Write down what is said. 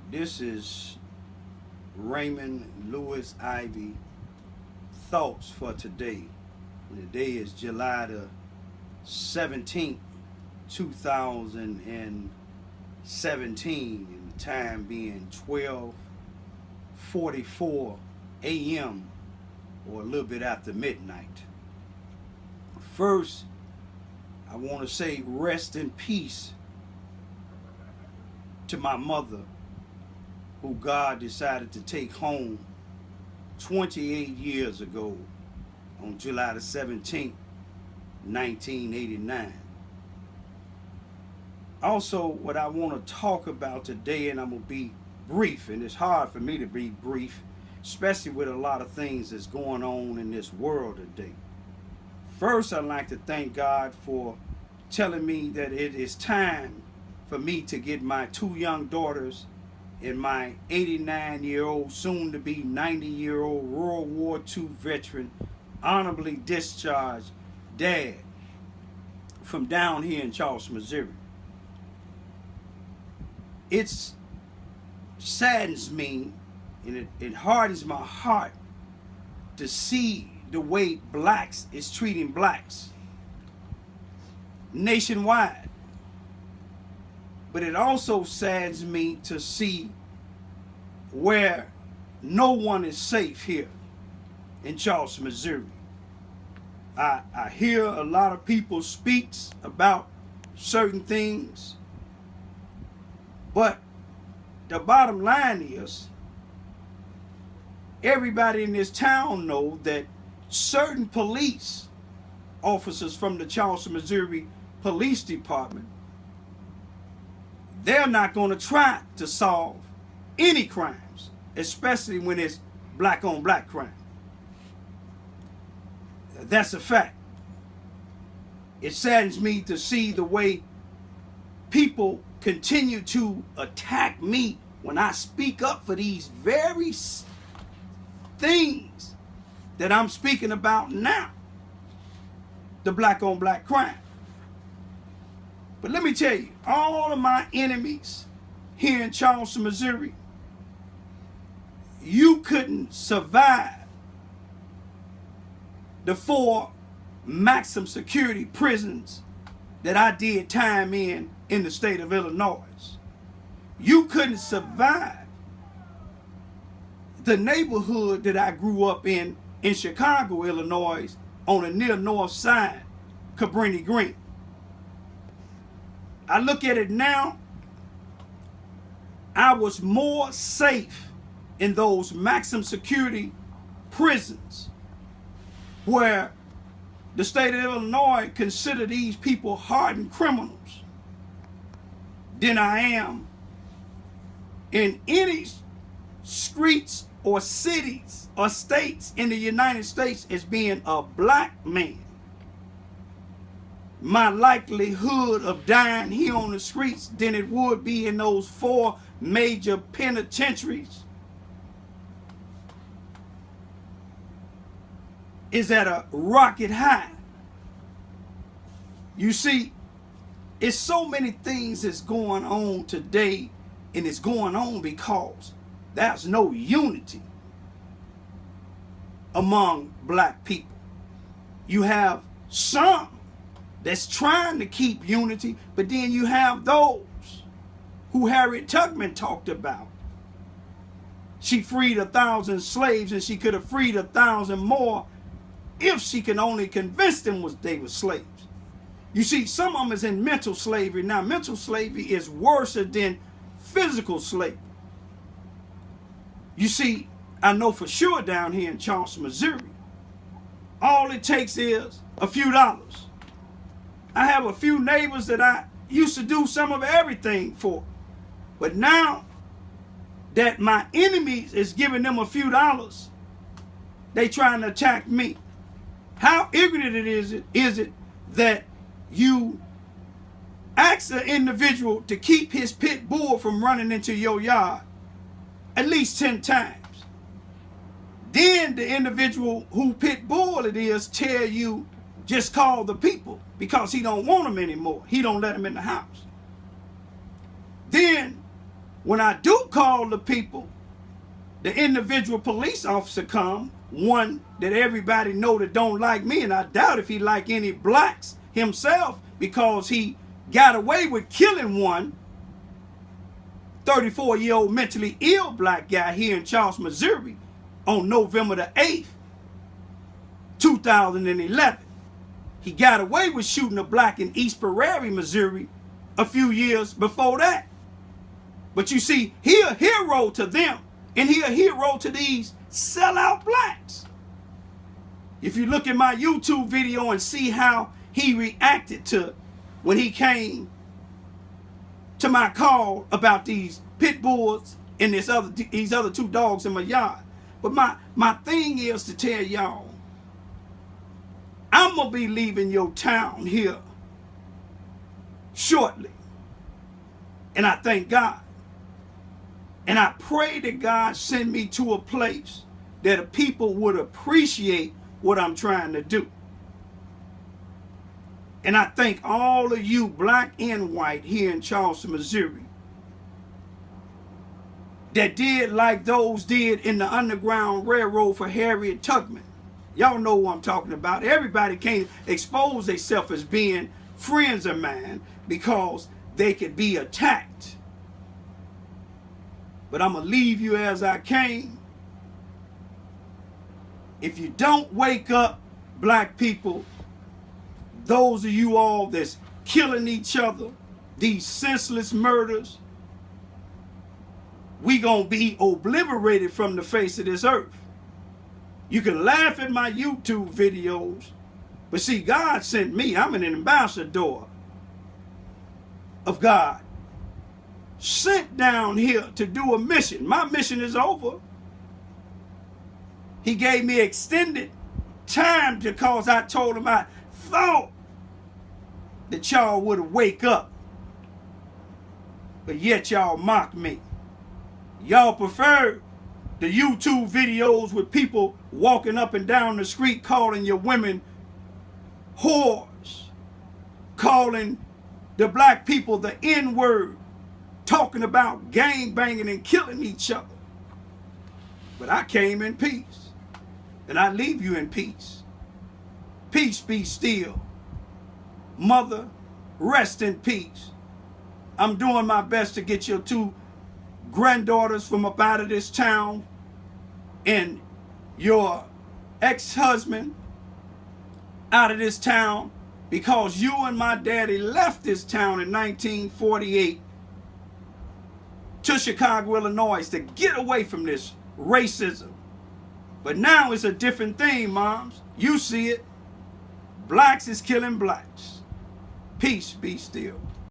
This is Raymond Lewis Ivy thoughts for today. And today is July the 17th, 2017, and the time being 12:44 a.m. or a little bit after midnight. First, I want to say rest in peace to my mother, who God decided to take home 28 years ago on July the 17th, 1989. Also, what I want to talk about today, and I'm going to be brief, and it's hard for me to be brief, especially with a lot of things that's going on in this world today. First, I'd like to thank God for telling me that it is time for me to get my two young daughters and my 89-year-old, soon to be 90-year-old World War II veteran, honorably discharged dad from down here in Charleston, Missouri. It saddens me and it hardens my heart to see the way blacks is treating blacks nationwide. But it also saddens me to see where no one is safe here in Charleston, Missouri. I hear a lot of people speak about certain things, but the bottom line is everybody in this town know that certain police officers from the Charleston, Missouri Police Department, they're not going to try to solve any crimes, especially when it's black on black crime. That's a fact. It saddens me to see the way people continue to attack me when I speak up for these very things that I'm speaking about now, the black on black crime. But let me tell you, all of my enemies here in Charleston, Missouri, you couldn't survive the 4 maximum security prisons that I did time in the state of Illinois. You couldn't survive the neighborhood that I grew up in Chicago, Illinois, on the near north side, Cabrini Green. I look at it now, I was more safe in those maximum security prisons where the state of Illinois consider these people hardened criminals than I am in any streets or cities or states in the United States as being a black man. My likelihood of dying here on the streets than it would be in those 4 major penitentiaries is at a rocket high. You see, it's so many things that's going on today, and it's going on because there's no unity among black people. You have some that's trying to keep unity, but then you have those who Harriet Tubman talked about. She freed 1,000 slaves, and she could have freed 1,000 more if she can only convince them they were slaves. You see, some of them is in mental slavery. Now, mental slavery is worse than physical slavery. You see, I know for sure down here in Charleston, Missouri, all it takes is a few dollars. I have a few neighbors that I used to do some of everything for. But now that my enemies is giving them a few dollars, they trying to attack me. How ignorant is it that you ask an individual to keep his pit bull from running into your yard at least 10 times? Then the individual who pit bull it is tell you just call the people because he don't want them anymore. He don't let them in the house. Then when I do call the people, the individual police officer come, one that everybody know that don't like me, and I doubt if he like any blacks himself, because he got away with killing one 34-year-old mentally ill black guy here in Charleston, Missouri on November the 8th, 2011. He got away with shooting a black in East Prairie, Missouri a few years before that. But you see, he a hero to them, and he a hero to these sellout blacks. If you look at my YouTube video and see how he reacted to when he came to my call about these pit bulls and these other two dogs in my yard. But my thing is to tell y'all, I'm going to be leaving your town here shortly. And I thank God. And I pray that God send me to a place that the people would appreciate what I'm trying to do. And I thank all of you, black and white, here in Charleston, Missouri, that did like those did in the Underground Railroad for Harriet Tubman. Y'all know what I'm talking about. Everybody can't expose themselves as being friends of mine because they could be attacked. But I'm going to leave you as I came. If you don't wake up, black people, those of you all that's killing each other, these senseless murders, we gonna be obliterated from the face of this earth. You can laugh at my YouTube videos, but see, God sent me. I'm an ambassador of God, sent down here to do a mission. My mission is over. He gave me extended time because I told him I thought that y'all would wake up, but yet y'all mock me. Y'all prefer the YouTube videos with people walking up and down the street calling your women whores, calling the black people the N-word, talking about gang banging and killing each other. But I came in peace, and I leave you in peace. Peace be still. Mother, rest in peace. I'm doing my best to get your two granddaughters from up out of this town and your ex-husband out of this town, because you and my daddy left this town in 1948 to Chicago, Illinois, to get away from this racism. But now it's a different thing, moms. You see it. Blacks is killing blacks. Peace be still.